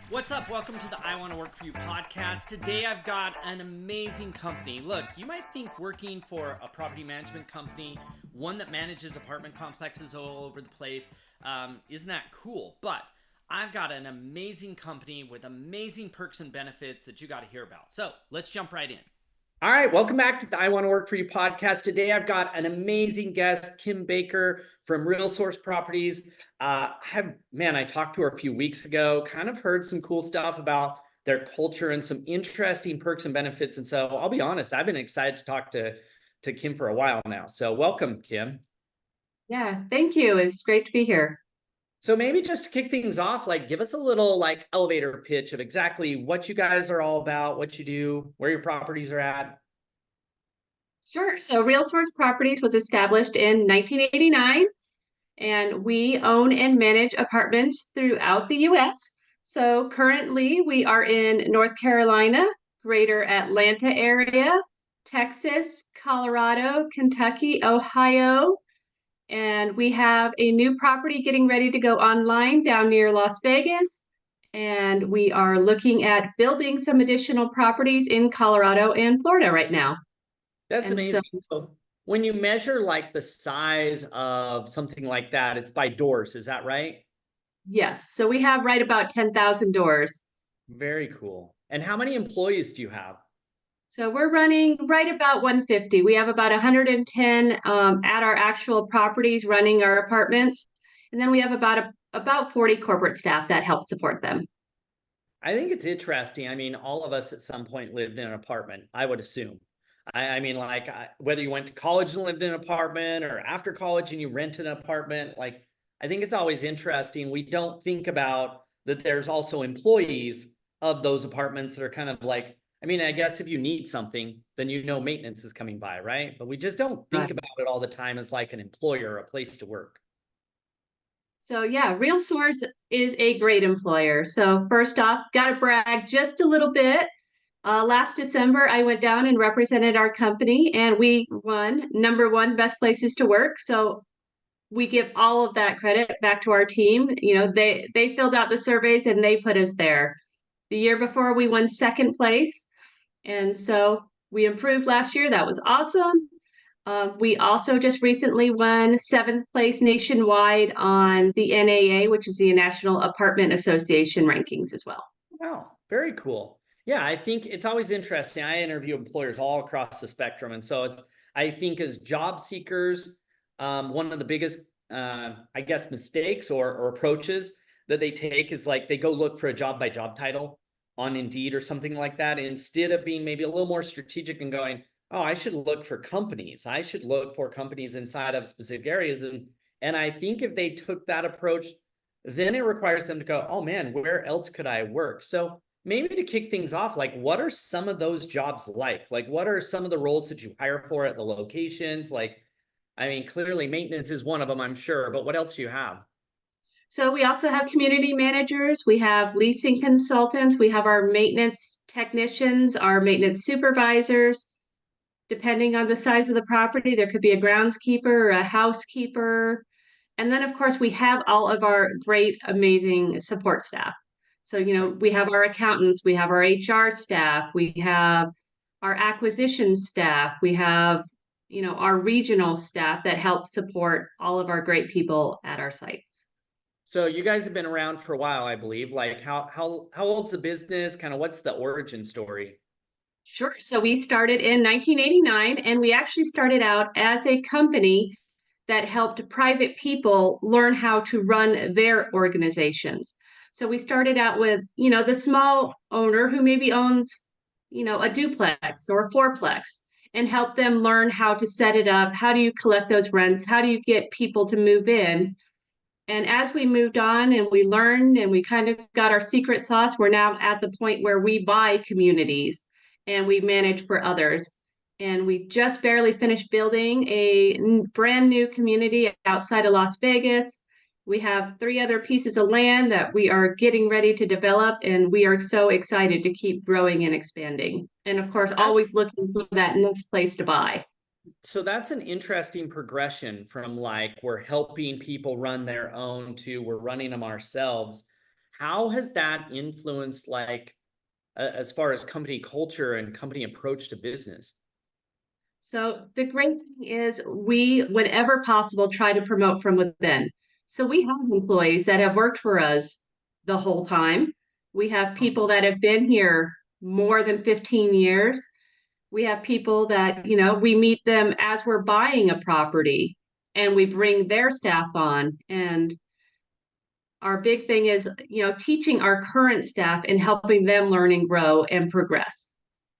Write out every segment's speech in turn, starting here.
What's up? Welcome to the I Want to Work For You podcast. Today I've got an amazing company. Look, you might think working for a property management company, one that manages apartment complexes all over the place, isn't that cool? But I've got an amazing company with amazing perks and benefits that you got to hear about. So let's jump right in. All right, welcome back to the I Want to Work For You podcast. Today I've got an amazing guest, Kim Baker from RealSource Properties. I talked to her a few weeks ago, kind of heard some cool stuff about their culture and some interesting perks and benefits. And so I'll be honest, I've been excited to talk to Kim for a while now. So welcome, Kim. Yeah, thank you. It's great to be here. So maybe just to kick things off, give us a little elevator pitch of exactly what you guys are all about, what you do, where your properties are at. Sure. So RealSource Properties was established in 1989, and we own and manage apartments throughout the U.S. So currently we are in North Carolina, Greater Atlanta area, Texas, Colorado, Kentucky, Ohio, and we have a new property getting ready to go online down near Las Vegas. And we are looking at building some additional properties in Colorado and Florida right now. That's And so, amazing. So when you measure the size of something like that, it's by doors, is that right? yes, so we have right about 10,000 doors. Very cool. And how many employees do you have? So we're running right about 150. We have about 110 at our actual properties running our apartments. And then we have about 40 corporate staff that help support them. I think it's interesting. I mean, all of us at some point lived in an apartment, I would assume. Whether you went to college and lived in an apartment or after college and you rented an apartment, I think it's always interesting. We don't think about that there's also employees of those apartments that are kind of I guess if you need something, then maintenance is coming by, right? But we just don't think Right. about it all the time as like an employer or a place to work. So yeah, RealSource is a great employer. So first off, got to brag just a little bit. Last December, I went down and represented our company, and we won #1 best places to work. So we give all of that credit back to our team. You know, they filled out the surveys and they put us there. The year before, we won second place, and so we improved last year. That was awesome. We also just recently won seventh place nationwide on the NAA, which is the National Apartment Association rankings as well. Wow, very cool. Yeah, I think it's always interesting. I interview employers all across the spectrum. And so I think as job seekers, one of the biggest, I guess, mistakes or approaches that they take is they go look for a job by job title on Indeed or something like that, instead of being maybe a little more strategic and going, oh, I should look for companies. I should look for companies inside of specific areas. And I think if they took that approach, then it requires them to go, oh man, where else could I work? So maybe to kick things off, what are some of those jobs like? What are some of the roles that you hire for at the locations? Clearly maintenance is one of them, I'm sure, but what else do you have? So we also have community managers, we have leasing consultants, we have our maintenance technicians, our maintenance supervisors. Depending on the size of the property, there could be a groundskeeper or a housekeeper. And then, of course, we have all of our great, amazing support staff. So, you know, we have our accountants, we have our HR staff, we have our acquisition staff, we have, you know, our regional staff that help support all of our great people at our sites. So you guys have been around for a while, I believe. How old's the business? Kind of what's the origin story? Sure. So we started in 1989, and we actually started out as a company that helped private people learn how to run their organizations. So we started out with, you know, the small owner who maybe owns, you know, a duplex or a fourplex, and help them learn how to set it up. How do you collect those rents? How do you get people to move in? And as we moved on and we learned and we kind of got our secret sauce, we're now at the point where we buy communities and we manage for others. And we just barely finished building a brand new community outside of Las Vegas. We have 3 other pieces of land that we are getting ready to develop, and we are so excited to keep growing and expanding. And of course, That's always looking for that next place to buy. So that's an interesting progression from we're helping people run their own to we're running them ourselves. how has that influenced like as far as company culture and company approach to business? So the great thing is we, whenever possible, try to promote from within. So we have employees that have worked for us the whole time. We have people that have been here more than 15 years. We have people that, we meet them as we're buying a property and we bring their staff on. And our big thing is, teaching our current staff and helping them learn and grow and progress.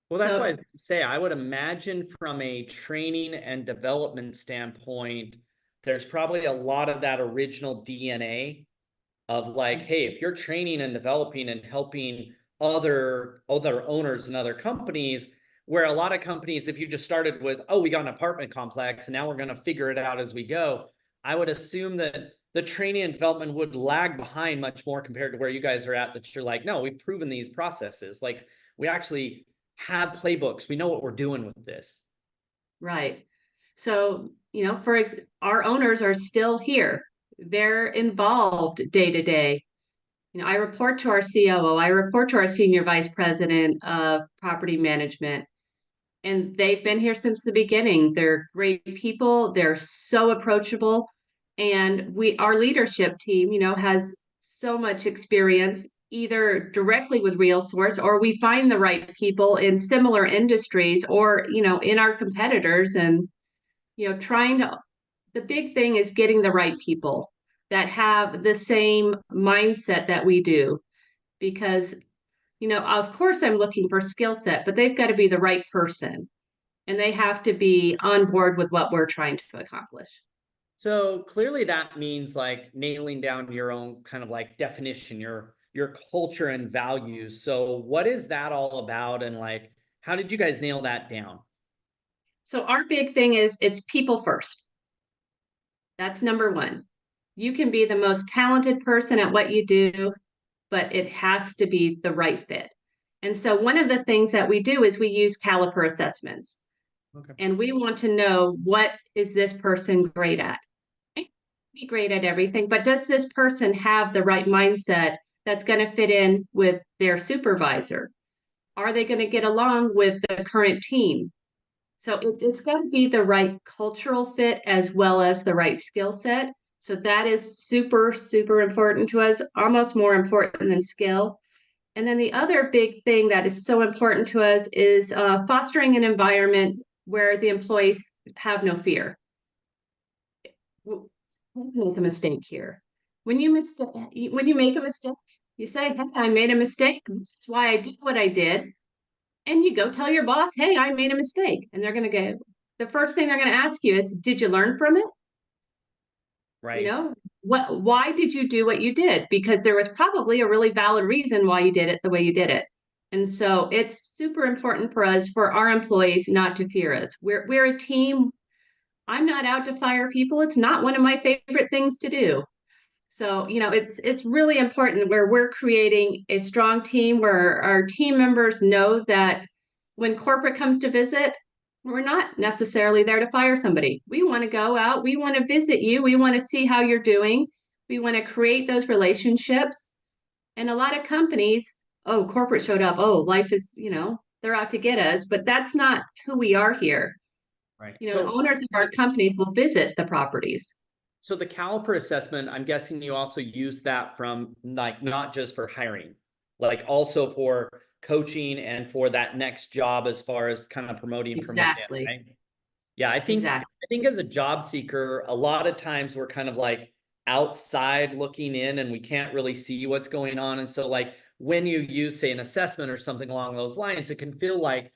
Well, that's why I So, was gonna say I would imagine from a training and development standpoint, there's probably a lot of that original DNA of like, hey, if you're training and developing and helping other owners and other companies, where a lot of companies, if you just started with, oh, we got an apartment complex and now we're going to figure it out as we go, I would assume that the training and development would lag behind much more compared to where you guys are at, that you're like, no, we've proven these processes. Like we actually have playbooks. We know what we're doing with this. right. So, our owners are still here. They're involved day to day. I report to our COO, I report to our senior vice president of property management, and they've been here since the beginning. They're great people. They're so approachable. And our leadership team, has so much experience either directly with RealSource or we find the right people in similar industries or, in our competitors and, trying to, the big thing is getting the right people that have the same mindset that we do. Because, of course I'm looking for skill set, but they've got to be the right person and they have to be on board with what we're trying to accomplish. So clearly that means like nailing down your own kind of like definition, your culture and values. So what is that all about and like how did you guys nail that down? So our big thing is it's people first. That's number one. You can be the most talented person at what you do, but it has to be the right fit. And so one of the things that we do is we use caliper assessments. Okay. And we want to know, what is this person great at? Be great at everything, but does this person have the right mindset that's going to fit in with their supervisor? Are they going to get along with the current team? So it's got to be the right cultural fit as well as the right skill set. So that is super, super important to us, almost more important than skill. And then the other big thing that is so important to us is fostering an environment where the employees have no fear. Make a mistake here. When you make a mistake, you say, "Hey, I made a mistake. This is why I did what I did." And you go tell your boss, "Hey, I made a mistake." And they're going to go, the first thing they're going to ask you is, "Did you learn from it?" You Right. know, why did you do what you did? Because there was probably a really valid reason why you did it the way you did it. And so it's super important for us, for our employees, not to fear us. We're a team. I'm not out to fire people. It's not one of my favorite things to do. So, it's really important where we're creating a strong team where our team members know that when corporate comes to visit, we're not necessarily there to fire somebody. We want to go out, we want to visit you, we want to see how you're doing, we want to create those relationships. And a lot of companies, oh, corporate showed up, oh, life is, they're out to get us, but that's not who we are here. Right. The owners of our companies will visit the properties. So the caliper assessment, I'm guessing you also use that from like not just for hiring, like also for coaching and for that next job as far as kind of promoting from within, Exactly. right? Yeah, Exactly. I think as a job seeker, a lot of times we're kind of like outside looking in and we can't really see what's going on. And so like when you use, say, an assessment or something along those lines, it can feel like,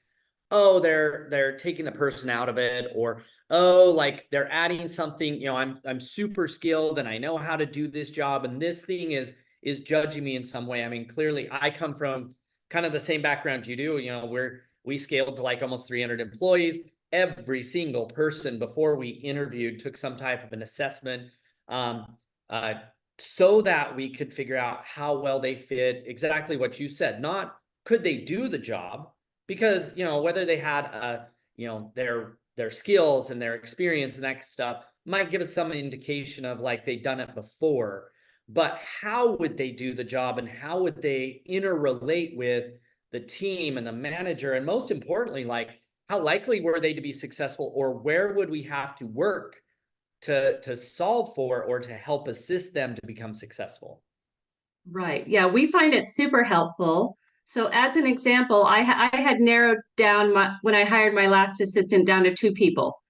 oh, they're taking the person out of it, or oh, like they're adding something, I'm super skilled and I know how to do this job, and this thing is judging me in some way. I mean, clearly I come from kind of the same background you do. We scaled to like almost 300 employees. Every single person before we interviewed took some type of an assessment, um, uh, so that we could figure out how well they fit, exactly what you said, not could they do the job, because whether they had their skills and their experience and that stuff might give us some indication of like they've done it before, but how would they do the job and how would they interrelate with the team and the manager? And most importantly, like, how likely were they to be successful, or where would we have to work to solve for or to help assist them to become successful? Right. Yeah, we find it super helpful. So as an example, I had narrowed down when I hired my last assistant down to two people,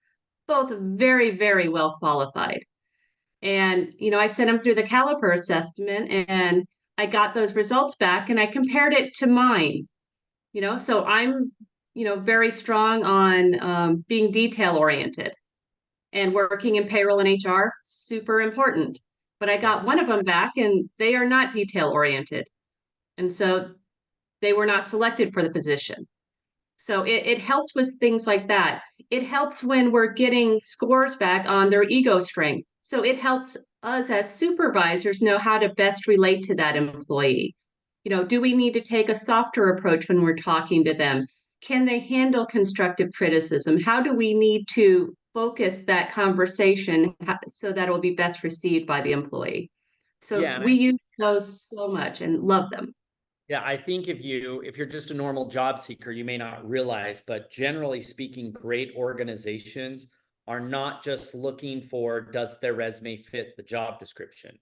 both very, very well qualified. And, I sent them through the caliper assessment and I got those results back and I compared it to mine, so I'm, very strong on being detail oriented and working in payroll and HR, super important. But I got one of them back and they are not detail oriented. And so they were not selected for the position. So it helps with things like that. It helps when we're getting scores back on their ego strength. So it helps us as supervisors know how to best relate to that employee. Do we need to take a softer approach when we're talking to them? Can they handle constructive criticism? How do we need to focus that conversation so that it will be best received by the employee? So Yeah, and we use those so much and love them. yeah, I think if you're just a normal job seeker, you may not realize, but generally speaking, great organizations are not just looking for does their resume fit the job description?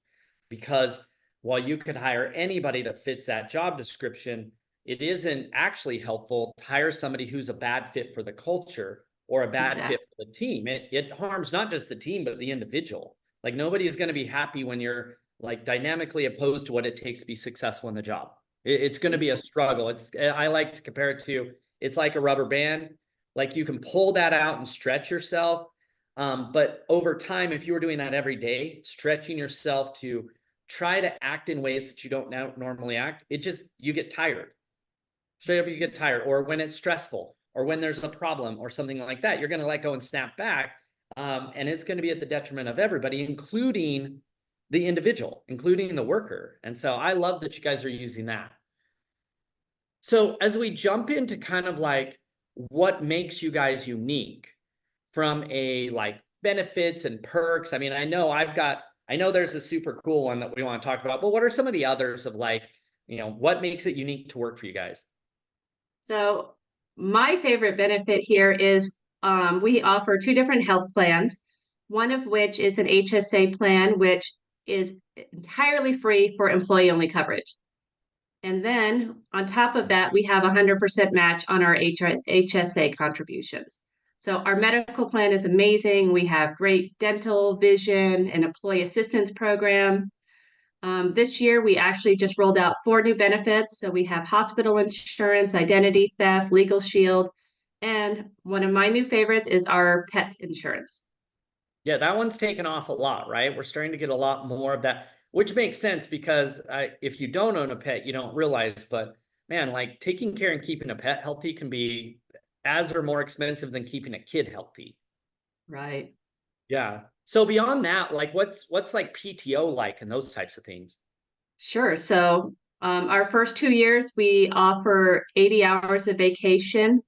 Because while you could hire anybody that fits that job description, it isn't actually helpful to hire somebody who's a bad fit for the culture or a bad Exactly. fit for the team. It harms not just the team, but the individual. Like, nobody is going to be happy when you're like dynamically opposed to what it takes to be successful in the job. It's going to be a struggle. I like to compare it to, it's like a rubber band. Like, you can pull that out and stretch yourself. But over time, if you were doing that every day, stretching yourself to try to act in ways that you don't normally act, you get tired. Straight up, you get tired. Or when it's stressful, or when there's a problem or something like that, you're going to let go and snap back. And it's going to be at the detriment of everybody, including the individual, including the worker. And so I love that you guys are using that. So as we jump into kind of like what makes you guys unique from a like benefits and perks. I mean, I know there's a super cool one that we want to talk about, but what are some of the others of like, what makes it unique to work for you guys? So my favorite benefit here is we offer two different health plans, one of which is an HSA plan, which is entirely free for employee only coverage. And then on top of that, we have 100% match on our HSA contributions. So our medical plan is amazing. We have great dental, vision, and employee assistance program. This year, we actually just rolled out 4 new benefits. So we have hospital insurance, identity theft, legal shield, and one of my new favorites is our pets insurance. Yeah, that one's taken off a lot, right? We're starting to get a lot more of that, which makes sense because if you don't own a pet, you don't realize, but man, like taking care and keeping a pet healthy can be as or more expensive than keeping a kid healthy. Right. Yeah. So beyond that, like what's like PTO like and those types of things? Sure. So our first 2 years, we offer 80 hours of vacation.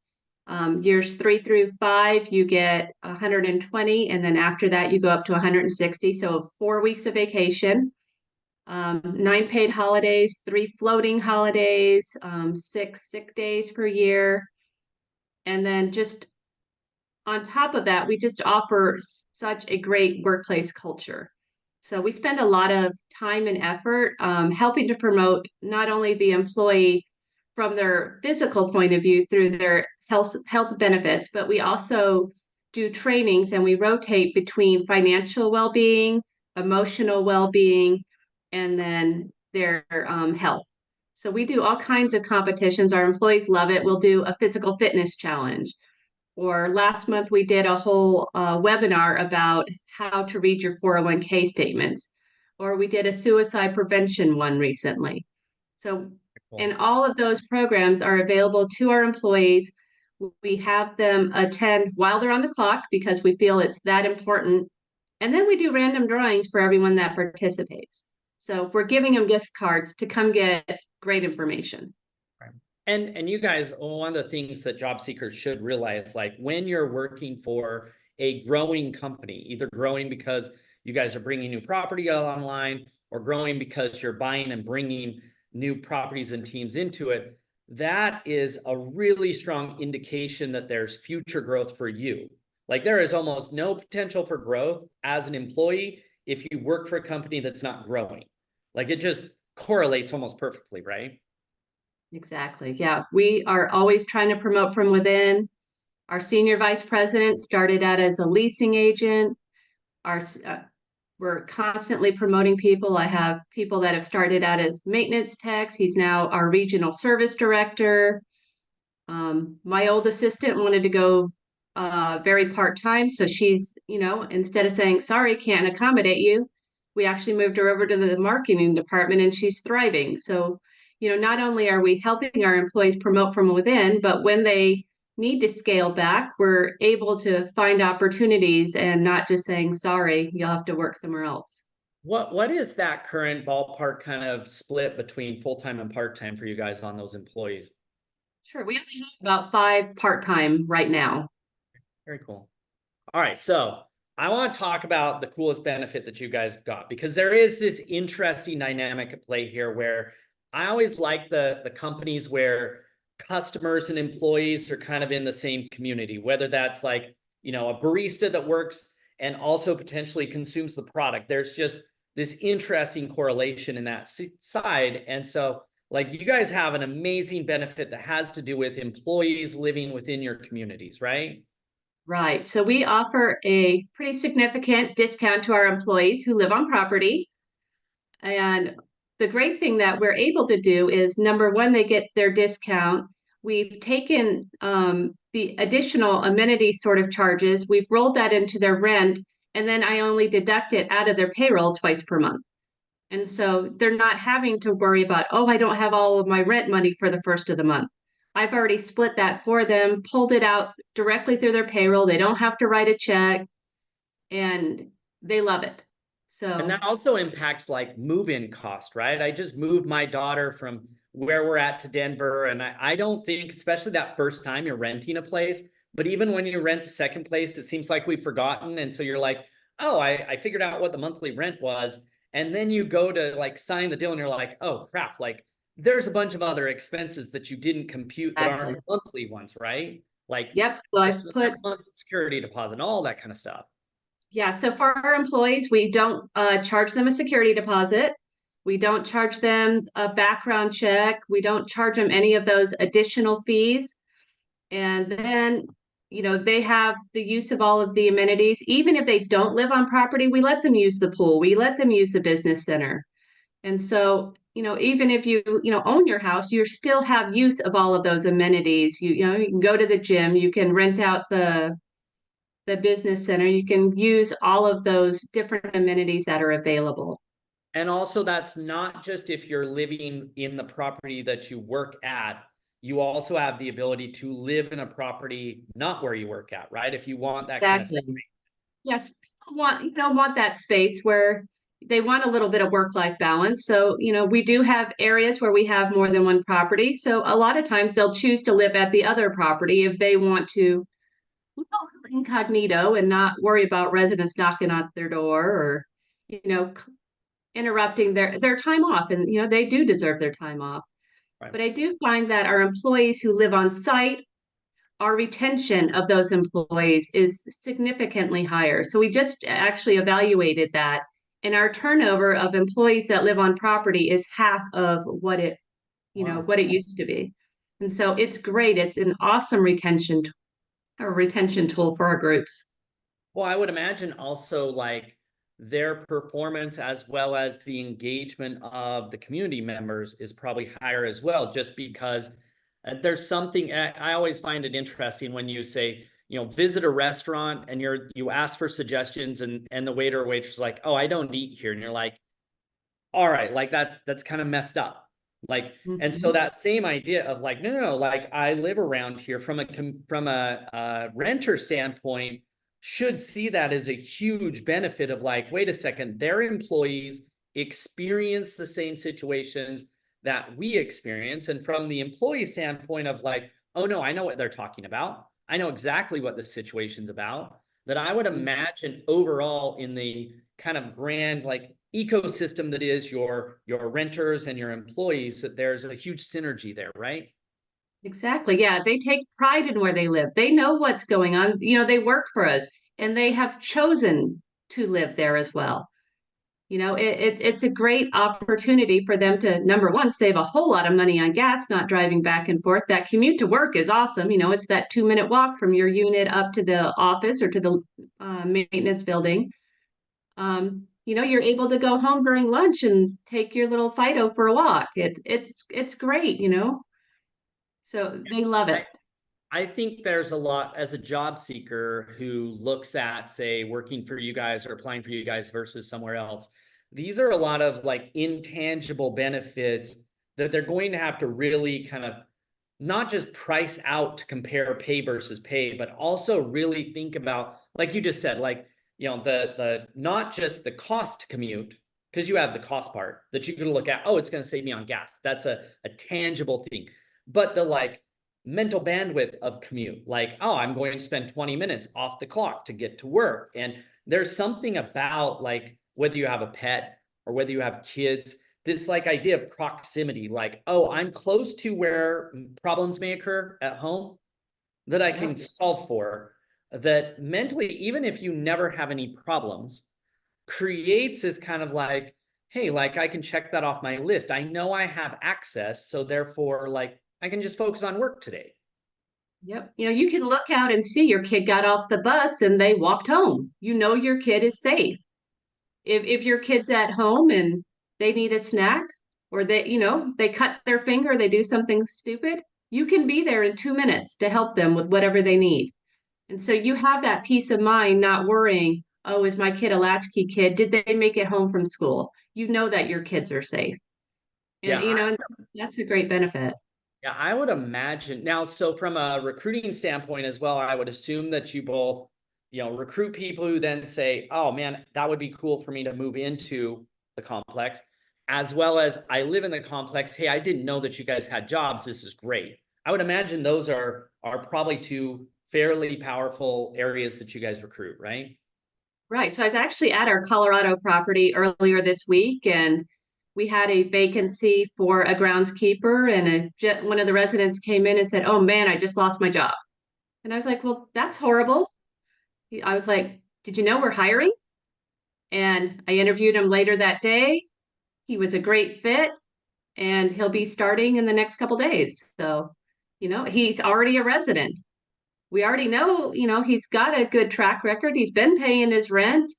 Years 3 through 5, you get 120, and then after that, you go up to 160. So 4 weeks of vacation, 9 paid holidays, 3 floating holidays, 6 sick days per year. And then just on top of that, we just offer such a great workplace culture. So we spend a lot of time and effort helping to promote not only the employee from their physical point of view through their health benefits, but we also do trainings and we rotate between financial well-being, emotional well-being, and then their health. So we do all kinds of competitions. Our employees love it. We'll do a physical fitness challenge. Or last month, we did a whole webinar about how to read your 401k statements. Or we did a suicide prevention one recently. So, Cool. and all of those programs are available to our employees. We have them attend while they're on the clock because we feel it's that important. And then we do random drawings for everyone that participates. So we're giving them gift cards to come get great information. Right. And you guys, one of the things that job seekers should realize, like when you're working for a growing company, either growing because you guys are bringing new property online, or growing because you're buying and bringing new properties and teams into it, that is a really strong indication that there's future growth for you. Like there is almost no potential for growth as an employee if you work for a company that's not growing. Like it just correlates almost perfectly, right? Exactly. Yeah. We are always trying to promote from within. Our senior vice president started out as a leasing agent. Our We're constantly promoting people. I have people that have started out as maintenance techs. He's now our regional service director. My old assistant wanted to go very part-time. So she's, instead of saying, sorry, can't accommodate you, we actually moved her over to the marketing department and she's thriving. So, not only are we helping our employees promote from within, but when they need to scale back, we're able to find opportunities and not just saying, sorry, you'll have to work somewhere else. What is that current ballpark kind of split between full-time and part-time for you guys on those employees? Sure. We only have about 5 part-time right now. Very cool. All right, so I want to talk about the coolest benefit that you guys have got, because there is this interesting dynamic at play here where I always like the companies where customers and employees are kind of in the same community, whether that's like, a barista that works and also potentially consumes the product. There's just this interesting correlation in that side. And so like you guys have an amazing benefit that has to do with employees living within your communities, right? Right. So we offer a pretty significant discount to our employees who live on property. And the great thing that we're able to do is number one, they get their discount. We've taken the additional amenity sort of charges, we've rolled that into their rent, and then I only deduct it out of their payroll twice per month. And so they're not having to worry about, oh, I don't have all of my rent money for the first of the month. I've already split that for them, pulled it out directly through their payroll. They don't have to write a check and they love it. And So that also impacts like move-in cost, right? I just moved my daughter from where we're at to Denver. And I don't think, especially that first time you're renting a place, but even when you rent the second place, it seems like we've forgotten. And so you're like, oh, I figured out what the monthly rent was. And then you go to like sign the deal and you're like, oh crap, like there's a bunch of other expenses that you didn't compute that exactly. aren't monthly ones, right? Like Yep. So I put this month's security deposit and all that kind of stuff. Yeah, so for our employees, we don't charge them a security deposit. We don't charge them a background check. We don't charge them any of those additional fees. And then, they have the use of all of the amenities. Even if they don't live on property, we let them use the pool. We let them use the business center. And so, even if you own your house, you still have use of all of those amenities. You can go to the gym, you can rent out the business center, you can use all of those different amenities that are available. And also, that's not just if you're living in the property that you work at, you also have the ability to live in a property not where you work at, right? If you want that kind of stuff. Exactly. Yes, people want that space where they want a little bit of work-life balance. So, we do have areas where we have more than one property. So a lot of times they'll choose to live at the other property if they want to live incognito and not worry about residents knocking on their door or, interrupting their time off. And, they do deserve their time off. Right. But I do find that our employees who live on site, our retention of those employees is significantly higher. So we just actually evaluated that. And our turnover of employees that live on property is half of Wow. what it used to be. And so it's great. It's an awesome retention tool for our groups. Well, I would imagine also like their performance as well as the engagement of the community members is probably higher as well, just because there's something I always find it interesting when you say, visit a restaurant and you ask for suggestions and the waiter or waitress is like, oh, I don't eat here. And you're like, all right, like that's kind of messed up. Like, and so Mhm. that same idea of like, no, like I live around here from a renter standpoint, should see that as a huge benefit of like, wait a second, their employees experience the same situations that we experience. And from the employee standpoint of like, oh no, I know what they're talking about. I know exactly what the situation's about. That I would imagine overall in the kind of grand, like ecosystem that is your renters and your employees, that there's a huge synergy there, right? Exactly. Yeah, they take pride in where they live. They know what's going on. They work for us and they have chosen to live there as well. It's a great opportunity for them to, number one, save a whole lot of money on gas, not driving back and forth. That commute to work is awesome. It's that 2-minute walk from your unit up to the office or to the maintenance building. You're able to go home during lunch and take your little Fido for a walk. It's great. So they love it. I think there's a lot as a job seeker who looks at, say, working for you guys or applying for you guys versus somewhere else. These are a lot of like intangible benefits that they're going to have to really kind of not just price out to compare pay versus pay, but also really think about, like you just said, like, the not just the cost to commute, because you have the cost part that you can look at, oh, it's going to save me on gas. That's a tangible thing. But the like mental bandwidth of commute, like, oh, I'm going to spend 20 minutes off the clock to get to work. And there's something about like whether you have a pet or whether you have kids, this like idea of proximity, like, oh, I'm close to where problems may occur at home that I can solve for, that mentally, even if you never have any problems, creates this kind of like, hey, like I can check that off my list. I know I have access. So therefore, like I can just focus on work today. Yep. You can look out and see your kid got off the bus and they walked home. Your kid is safe. If your kid's at home and they need a snack or they cut their finger, they do something stupid, you can be there in 2 minutes to help them with whatever they need. And so you have that peace of mind, not worrying, oh, is my kid a latchkey kid? Did they make it home from school? You know that your kids are safe. And, Yeah, and that's a great benefit. yeah, I would imagine now. So from a recruiting standpoint as well, I would assume that you both, recruit people who then say, oh man, that would be cool for me to move into the complex, as well as I live in the complex. Hey, I didn't know that you guys had jobs. This is great. I would imagine those are probably two fairly powerful areas that you guys recruit, right? Right. So I was actually at our Colorado property earlier this week, and we had a vacancy for a groundskeeper, and one of the residents came in and said, "Oh man, I just lost my job." And I was like, "Well, that's horrible." I was like, "Did you know we're hiring?" And I interviewed him later that day. He was a great fit, and he'll be starting in the next couple days. So, he's already a resident. We already know, he's got a good track record. He's been paying his rent.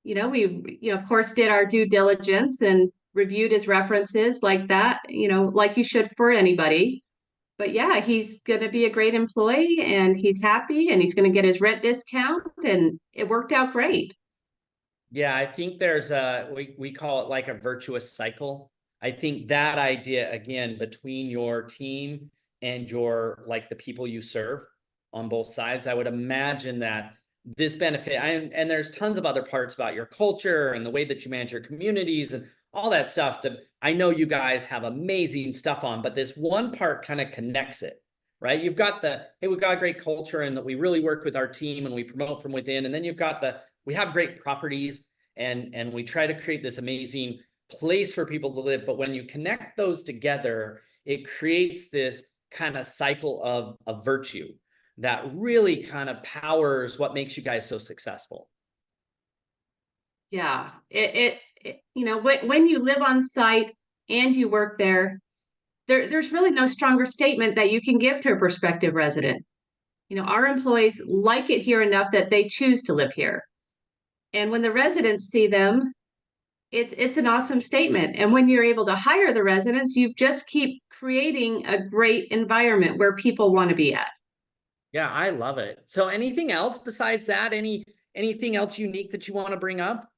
We, of course, did our due diligence and reviewed his references like that, like you should for anybody. But yeah, he's going to be a great employee and he's happy and he's going to get his rent discount and it worked out great. Yeah, I think there's we call it like a virtuous cycle. I think that idea again between your team and your like the people you serve on both sides, I would imagine that this benefit and there's tons of other parts about your culture and the way that you manage your communities and all that stuff that I know you guys have amazing stuff on, but this one part kind of connects it, right? You've got the, hey, we've got a great culture and that we really work with our team and we promote from within. And then you've got the, we have great properties and we try to create this amazing place for people to live. But when you connect those together, it creates this kind of cycle of virtue that really kind of powers what makes you guys so successful. Yeah. When you live on site and you work there's really no stronger statement that you can give to a prospective resident. Our employees like it here enough that they choose to live here. And when the residents see them, it's an awesome statement. And when you're able to hire the residents, you just keep creating a great environment where people want to be at. Yeah, I love it. So anything else besides that? Anything else unique that you want to bring up?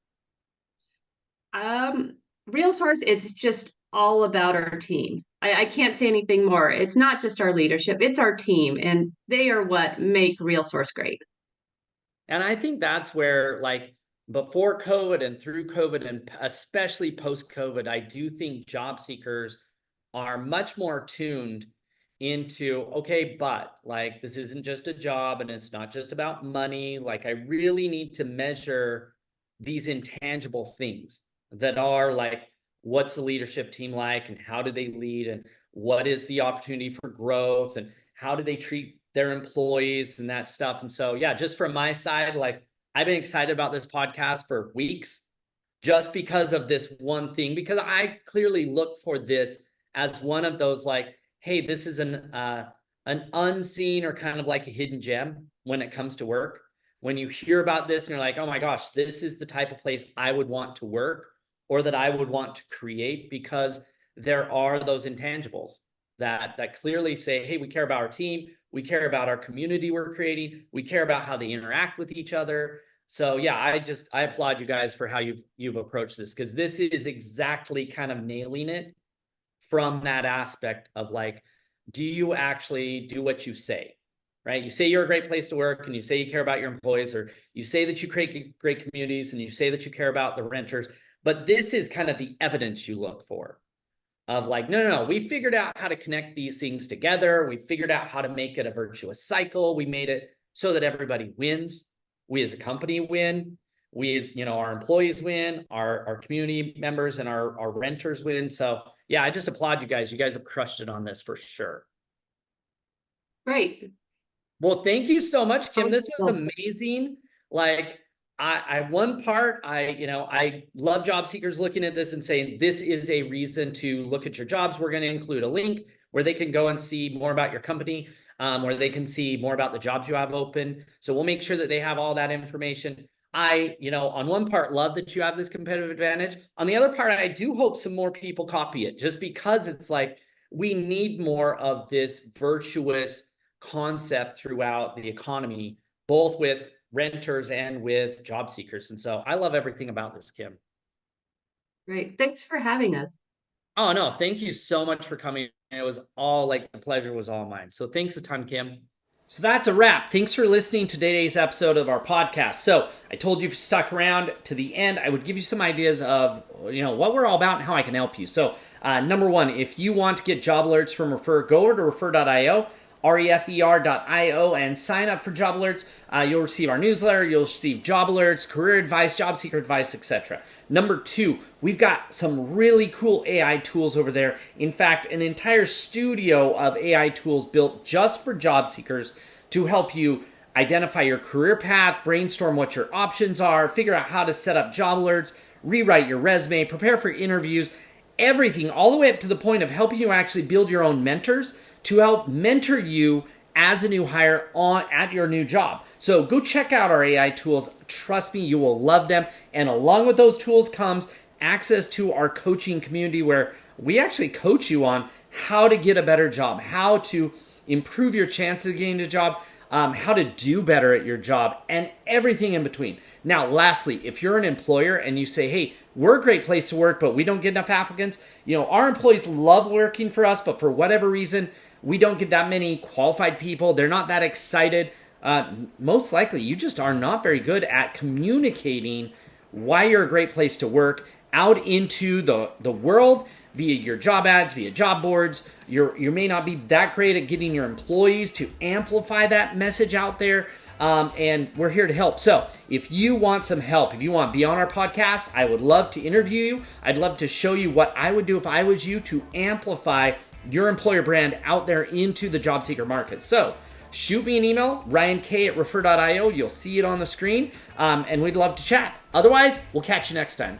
RealSource, it's just all about our team. I can't say anything more. It's not just our leadership, it's our team, and they are what make RealSource great. And I think that's where, like, before COVID and through COVID, and especially post COVID, I do think job seekers are much more tuned into, okay, but like, this isn't just a job and it's not just about money. Like, I really need to measure these intangible things. that are like, what's the leadership team like, and how do they lead, and what is the opportunity for growth, and how do they treat their employees and that stuff. And so, yeah, just from my side, like, I've been excited about this podcast for weeks just because of this one thing, because I clearly look for this as one of those, like, hey, this is an unseen or kind of like a hidden gem when it comes to work. When you hear about this and you're like, oh my gosh, this is the type of place I would want to work, or that I would want to create, because there are those intangibles that clearly say, hey, we care about our team, we care about our community we're creating, we care about how they interact with each other. So yeah, I applaud you guys for how you've approached this, because this is exactly kind of nailing it from that aspect of like, do you actually do what you say, right? You say you're a great place to work, and you say you care about your employees, or you say that you create great communities, and you say that you care about the renters. But this is kind of the evidence you look for of like, no, we figured out how to connect these things together. We figured out how to make it a virtuous cycle. We made it so that everybody wins. We as a company win. We as, our employees win, our community members and our renters win. So yeah, I just applaud you guys. You guys have crushed it on this for sure. Great. Well, thank you so much, Kim. This was Wonderful. amazing. Like, one part, I love job seekers looking at this and saying, this is a reason to look at your jobs. We're going to include a link where they can go and see more about your company, where they can see more about the jobs you have open. So we'll make sure that they have all that information. On one part, love that you have this competitive advantage. On the other part, I do hope some more people copy it, just because it's like, we need more of this virtuous concept throughout the economy, both with renters and with job seekers. And so I love everything about this, Kim. Great. Thanks for having us. Oh, no, thank you so much for coming. It was all like, the pleasure was all mine. So thanks a ton, Kim. So that's a wrap. Thanks for listening to today's episode of our podcast. So I told you if you stuck around to the end, I would give you some ideas of, what we're all about and how I can help you. So number one, if you want to get job alerts from Refer, go over to Refer.io. Refer.io, and sign up for job alerts. You'll receive our newsletter, you'll receive job alerts, career advice, job seeker advice, etc. Number two, we've got some really cool AI tools over there. In fact, an entire studio of AI tools built just for job seekers to help you identify your career path, brainstorm what your options are, figure out how to set up job alerts, rewrite your resume, prepare for interviews, everything, all the way up to the point of helping you actually build your own mentors to help mentor you as a new hire at your new job. So go check out our AI tools. Trust me, you will love them. And along with those tools comes access to our coaching community, where we actually coach you on how to get a better job, how to improve your chances of getting a job, how to do better at your job, and everything in between. Now, lastly, if you're an employer and you say, hey, we're a great place to work, but we don't get enough applicants, our employees love working for us, but for whatever reason, we don't get that many qualified people. They're not that excited. Most likely, you just are not very good at communicating why you're a great place to work out into the world via your job ads, via job boards. You may not be that great at getting your employees to amplify that message out there. And we're here to help. So if you want some help, if you want to be on our podcast, I would love to interview you. I'd love to show you what I would do if I was you to amplify your employer brand out there into the job seeker market. So shoot me an email, ryank@refer.io. You'll see it on the screen, and we'd love to chat. Otherwise, we'll catch you next time.